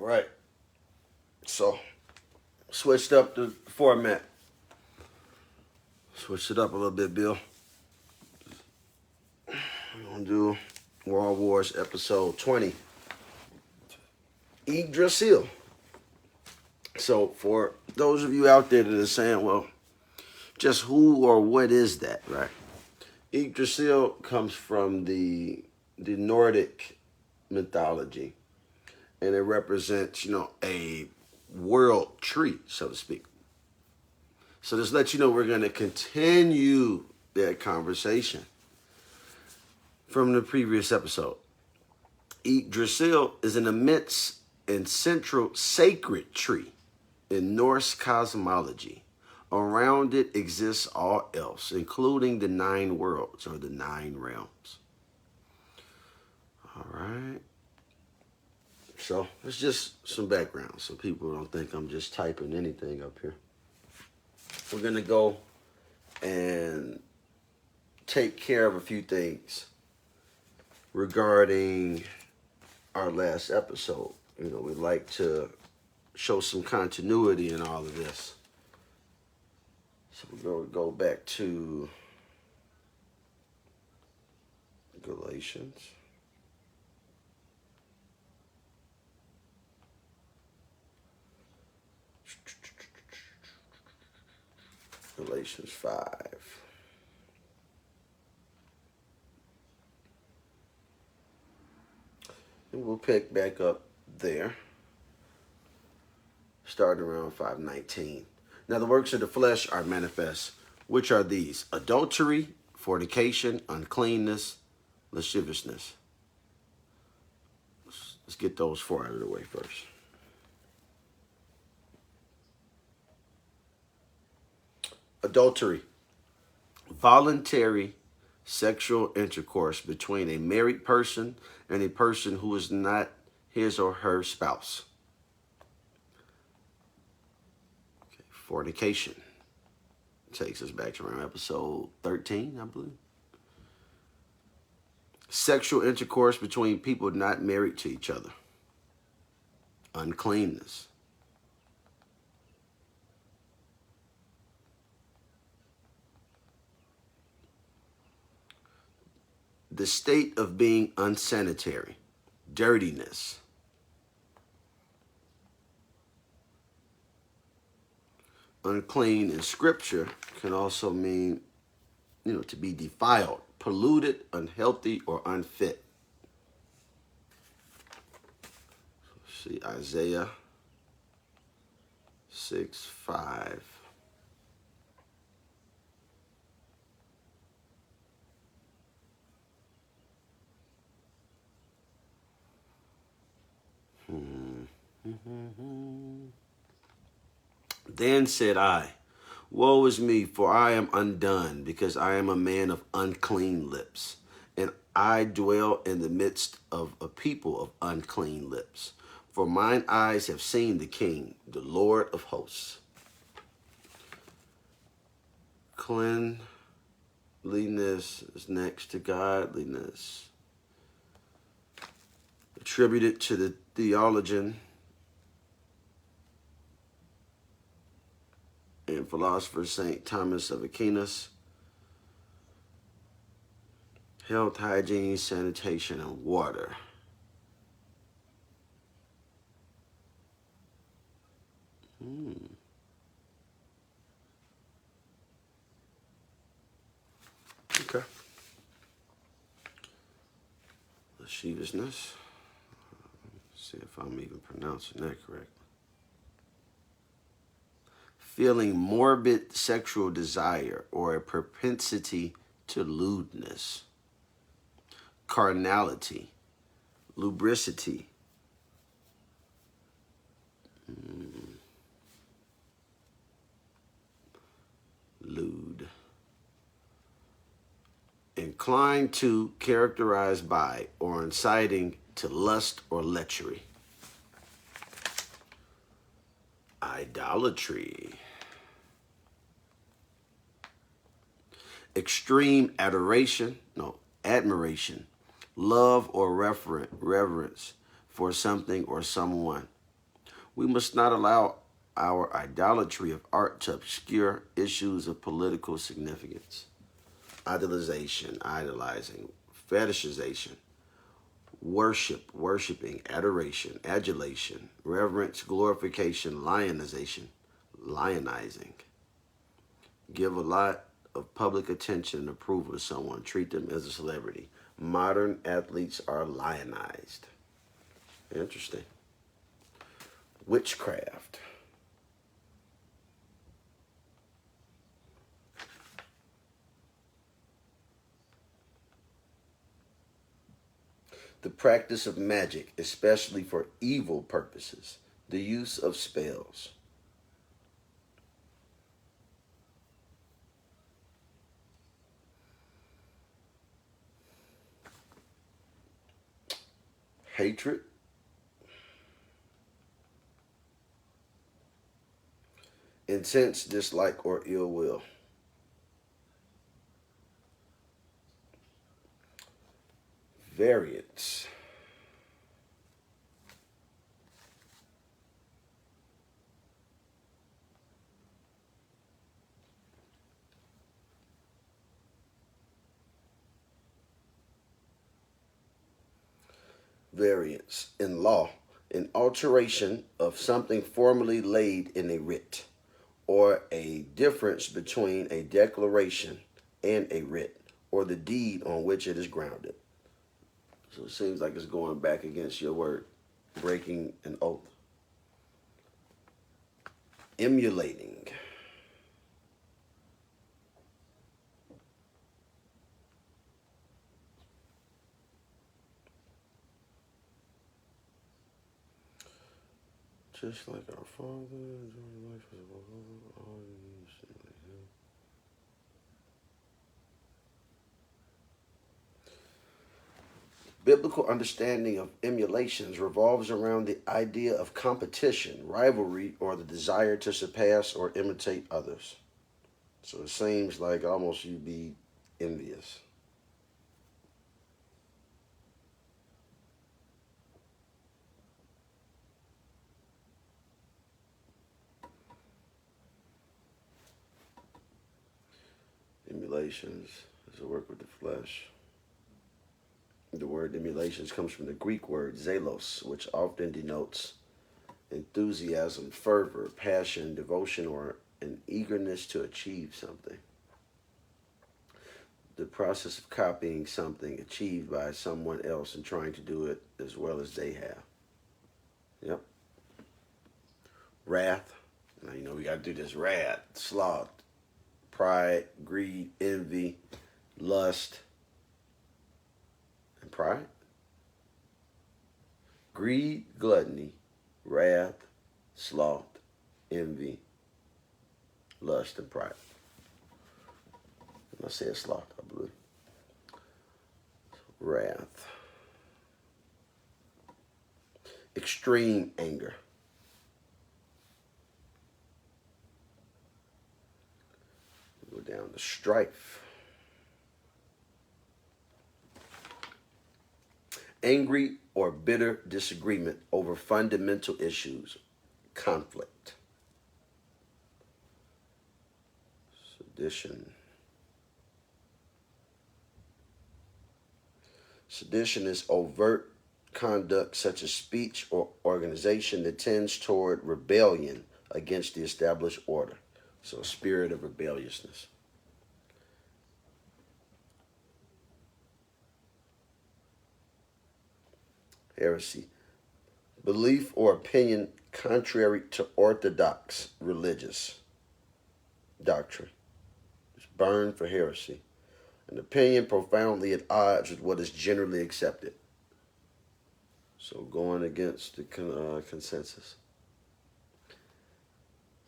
Right. So, switched up the format. Switched it up a little bit, Bill. We're going to do World Wars episode 20. Yggdrasil. So, for those of you out there that are saying, well, just who or what is that, right? Yggdrasil comes from the Nordic mythology, and it represents, a world tree, so to speak. So just let you know, we're going to continue that conversation from the previous episode. Yggdrasil is an immense and central sacred tree in Norse cosmology. Around it exists all else, including the 9 worlds or the 9 realms. All right. So it's just some background so people don't think I'm just typing anything up here. We're going to go and take care of a few things regarding our last episode. We'd like to show some continuity in all of this. So we're going to go back to Galatians. Galatians 5. And we'll pick back up there, starting around 5:19. Now the works of the flesh are manifest, which are these: adultery, fornication, uncleanness, lasciviousness. Let's get those 4 out of the way first. Adultery, voluntary sexual intercourse between a married person and a person who is not his or her spouse. Okay, fornication takes us back to around episode 13, I believe. Sexual intercourse between people not married to each other. Uncleanness. The state of being unsanitary. Dirtiness. Unclean in scripture can also mean, to be defiled, polluted, unhealthy, or unfit. See Isaiah 6:5. Then said I, woe is me, for I am undone, because I am a man of unclean lips, and I dwell in the midst of a people of unclean lips. For mine eyes have seen the King, the Lord of hosts. Cleanliness is next to godliness. Attributed to the theologian and philosopher St. Thomas of Aquin. Health, hygiene, sanitation, and water. Okay. Lasciviousness. See if I'm even pronouncing that correctly. Feeling morbid sexual desire or a propensity to lewdness. Carnality. Lubricity. Lewd. Inclined to, characterized by, or inciting to lust or lechery. Idolatry. Extreme admiration, love or reverence for something or someone, We must not allow our idolatry of art to obscure issues of political significance. Idolization, idolizing, fetishization, worship, worshiping, adoration, adulation, reverence, glorification, lionization, lionizing. Give a lot of public attention and approval to someone. Treat them as a celebrity. Modern athletes are lionized. Interesting. Witchcraft. The practice of magic, especially for evil purposes. The use of spells. Hatred. Intense dislike or ill will. Variance. Variance. In law, an alteration of something formerly laid in a writ, or a difference between a declaration and a writ, or the deed on which it is grounded. So it seems like it's going back against your word, breaking an oath. Emulating. Just like our Father, enjoying life as all Biblical understanding of emulations revolves around the idea of competition, rivalry, or the desire to surpass or imitate others. So it seems like almost you'd be envious. Emulations is a work with the flesh. The word emulations comes from the Greek word zelos, which often denotes enthusiasm, fervor, passion, devotion, or an eagerness to achieve something. The process of copying something achieved by someone else and trying to do it as well as they have. Yep. Wrath. Now, you know, we got to do this. Wrath, sloth, pride, greed, envy, lust, and pride. Greed, gluttony, wrath, sloth, envy, lust, and pride. I said sloth, I believe. Wrath. Extreme anger. Go down to strife. Angry or bitter disagreement over fundamental issues. Conflict. Sedition. Sedition is overt conduct such as speech or organization that tends toward rebellion against the established order. So a spirit of rebelliousness. Heresy. Belief or opinion contrary to orthodox religious doctrine. It's burned for heresy. An opinion profoundly at odds with what is generally accepted. So going against the consensus.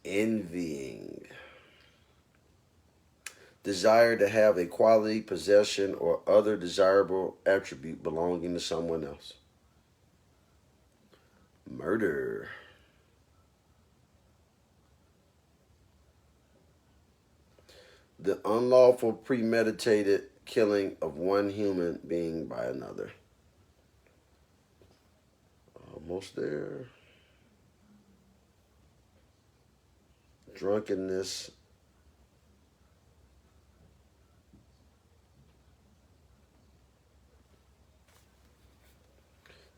Envying. Desire to have a quality, possession, or other desirable attribute belonging to someone else. Murder. The unlawful premeditated killing of one human being by another. Almost there. drunkenness,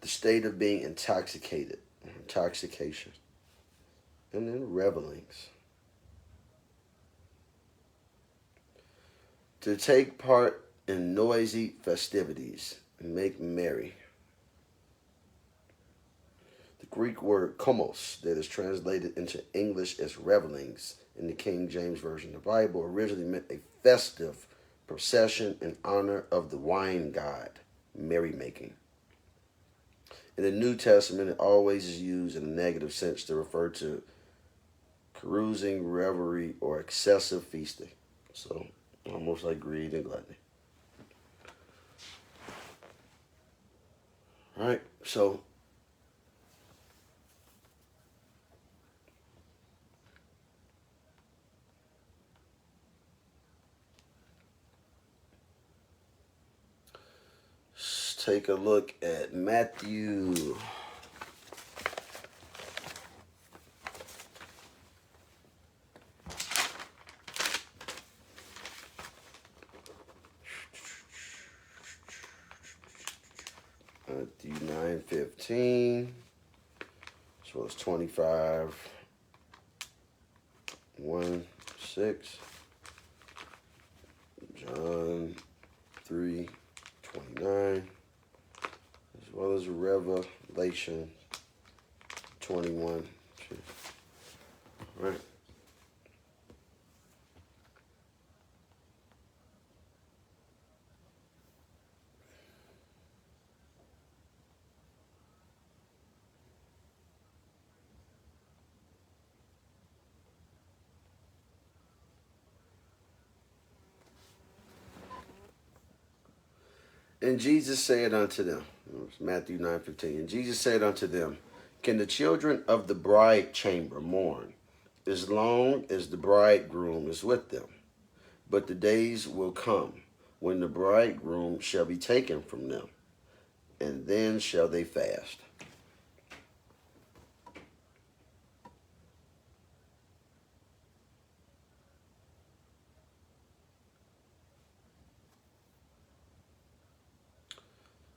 the state of being intoxicated, intoxication, and then revelings. To take part in noisy festivities and make merry. The Greek word komos, that is translated into English as revelings in the King James Version of the Bible, originally meant a festive procession in honor of the wine god, merrymaking. In the New Testament, it always is used in a negative sense to refer to carousing, revelry, or excessive feasting. So, almost like greed and gluttony. All right, so let's take a look at Matthew. Matthew 9:15, as well as 25, 1:6, John 3:29, as well as Revelation 21. All right. And Jesus said unto them, Matthew 9:15, and Jesus said unto them, can the children of the bride chamber mourn as long as the bridegroom is with them? But the days will come when the bridegroom shall be taken from them, and then shall they fast.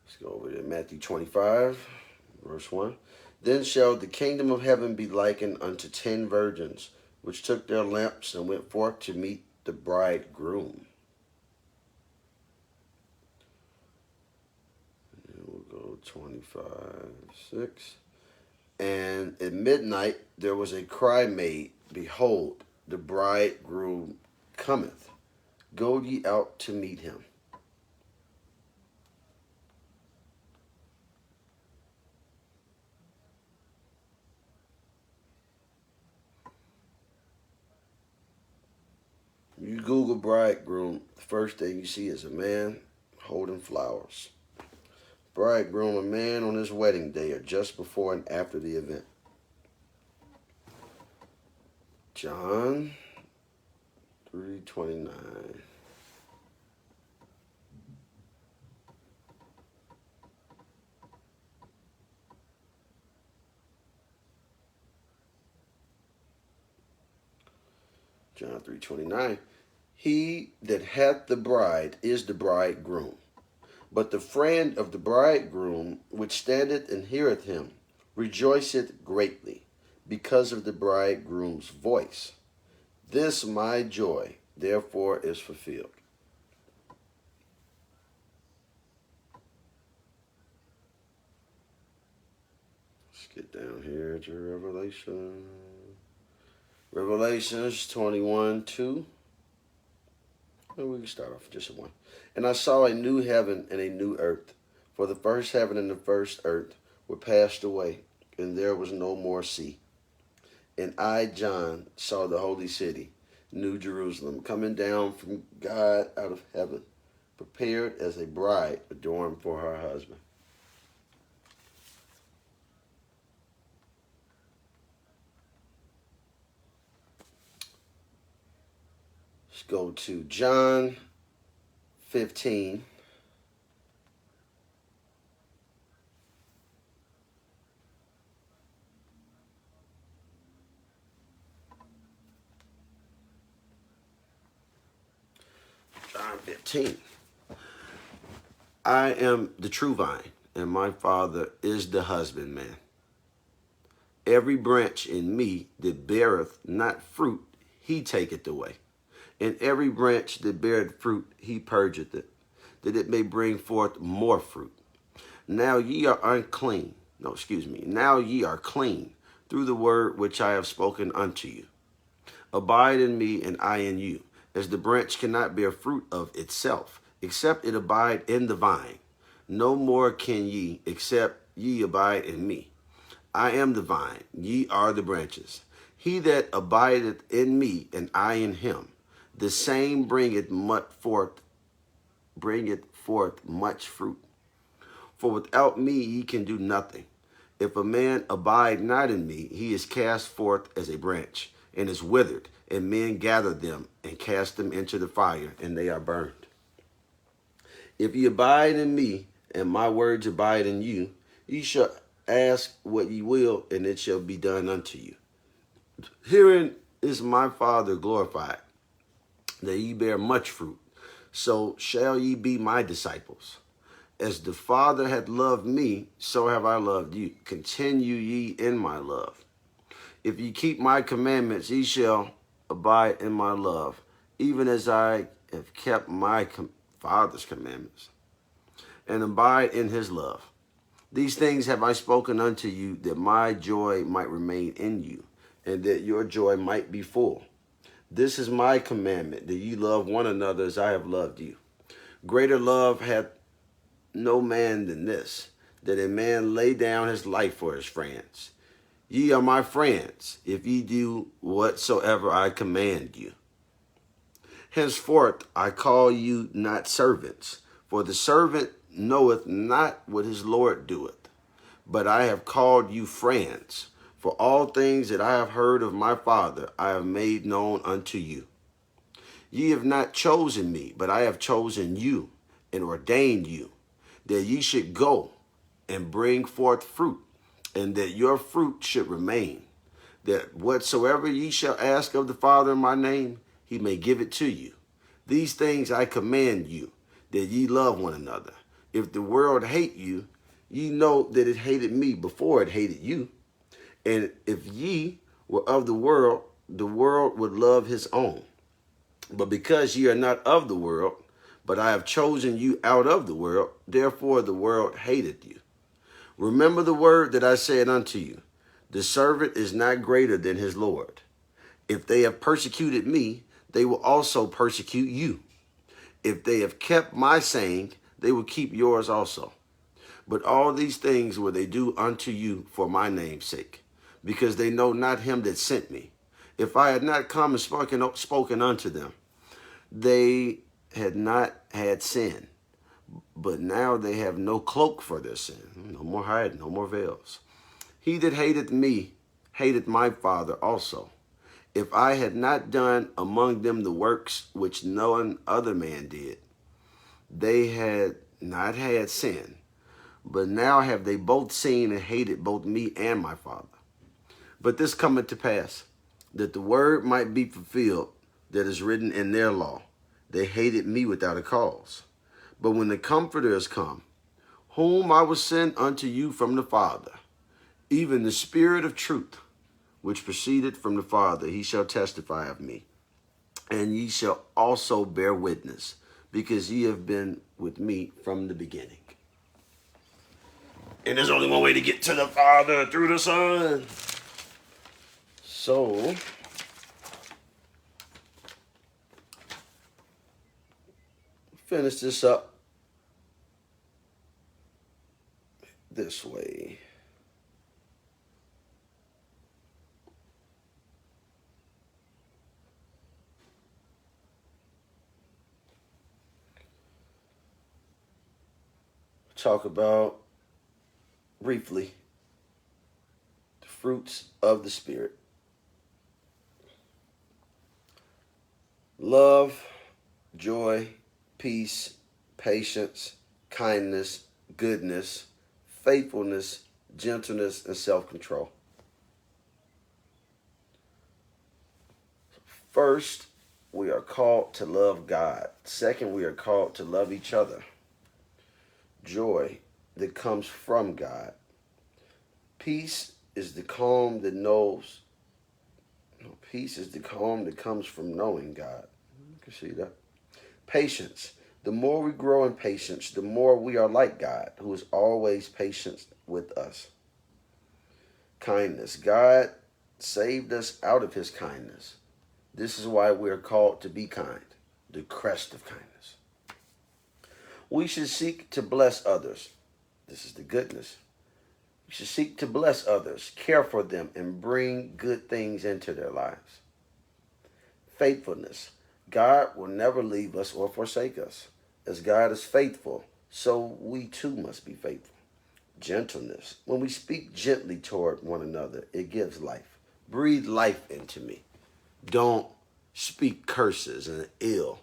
Let's go over to Matthew 25, verse 1. Then shall the kingdom of heaven be likened unto 10 virgins, which took their lamps and went forth to meet the bridegroom. And we'll go 25:6. And at midnight there was a cry made, behold, the bridegroom cometh. Go ye out to meet him. You Google bridegroom, the first thing you see is a man holding flowers. Bridegroom, a man on his wedding day or just before and after the event. John 3:29. John 3:29. He that hath the bride is the bridegroom. But the friend of the bridegroom, which standeth and heareth him, rejoiceth greatly, because of the bridegroom's voice. This my joy, therefore, is fulfilled. Let's get down here to Revelation. Revelations 21:2. And we can start off with just one. And I saw a new heaven and a new earth, for the first heaven and the first earth were passed away, and there was no more sea. And I, John, saw the holy city, New Jerusalem, coming down from God out of heaven, prepared as a bride adorned for her husband. Let's go to John 15. 15. I am the true vine, and my Father is the husbandman. Every branch in me that beareth not fruit, he taketh away. And every branch that beareth fruit, he purgeth it, that it may bring forth more fruit. Now ye are unclean. No, excuse me. Now ye are clean through the word which I have spoken unto you. Abide in me, and I in you, as the branch cannot bear fruit of itself, except it abide in the vine. No more can ye, except ye abide in me. I am the vine, ye are the branches. He that abideth in me, and I in him, the same bringeth forth much fruit. For without me ye can do nothing. If a man abide not in me, he is cast forth as a branch, and is withered, and men gather them, and cast them into the fire, and they are burned. If ye abide in me, and my words abide in you, ye shall ask what ye will, and it shall be done unto you. Herein is my Father glorified, that ye bear much fruit, so shall ye be my disciples. As the Father hath loved me, so have I loved you. Continue ye in my love. If ye keep my commandments, ye shall abide in my love, even as I have kept my Father's commandments, and abide in his love. These things have I spoken unto you, that my joy might remain in you, and that your joy might be full. This is my commandment, that ye love one another as I have loved you. Greater love hath no man than this, that a man lay down his life for his friends. Ye are my friends, if ye do whatsoever I command you. Henceforth I call you not servants, for the servant knoweth not what his Lord doeth. But I have called you friends, for all things that I have heard of my Father I have made known unto you. Ye have not chosen me, but I have chosen you, and ordained you, that ye should go and bring forth fruit, and that your fruit should remain, that whatsoever ye shall ask of the Father in my name, he may give it to you. These things I command you, that ye love one another. If the world hate you, ye know that it hated me before it hated you. And if ye were of the world would love his own. But because ye are not of the world, but I have chosen you out of the world, therefore the world hated you. Remember the word that I said unto you, the servant is not greater than his Lord. If they have persecuted me, they will also persecute you. If they have kept my saying, they will keep yours also. But all these things will they do unto you for my name's sake, because they know not him that sent me. If I had not come and spoken unto them, they had not had sin. But now they have no cloak for their sin. No more hiding, no more veils. He that hated me hated my Father also. If I had not done among them the works which none other man did, they had not had sin. But now have they both seen and hated both me and my Father. But this cometh to pass, that the word might be fulfilled that is written in their law. They hated me without a cause. But when the Comforter is come, whom I will send unto you from the Father, even the Spirit of truth, which proceeded from the Father, he shall testify of me. And ye shall also bear witness, because ye have been with me from the beginning. And there's only one way to get to the Father, through the Son. So, finish this up this way. Talk about briefly the fruits of the Spirit. Love, joy, peace, patience, kindness, goodness, faithfulness, gentleness, and self-control. First, we are called to love God. Second, we are called to love each other. Joy that comes from God. Peace is the calm that knows. Peace is the calm that comes from knowing God. You can see that. Patience. The more we grow in patience, the more we are like God, who is always patient with us. Kindness. God saved us out of his kindness. This is why we are called to be kind, the crest of kindness. We should seek to bless others. This is the goodness. We should seek to bless others, care for them, and bring good things into their lives. Faithfulness. God will never leave us or forsake us. As God is faithful, so we too must be faithful. Gentleness. When we speak gently toward one another, it gives life. Breathe life into me. Don't speak curses and ill.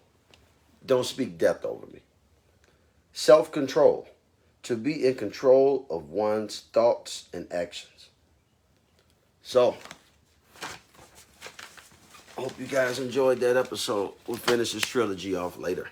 Don't speak death over me. Self-control. To be in control of one's thoughts and actions. So, I hope you guys enjoyed that episode. We'll finish this trilogy off later.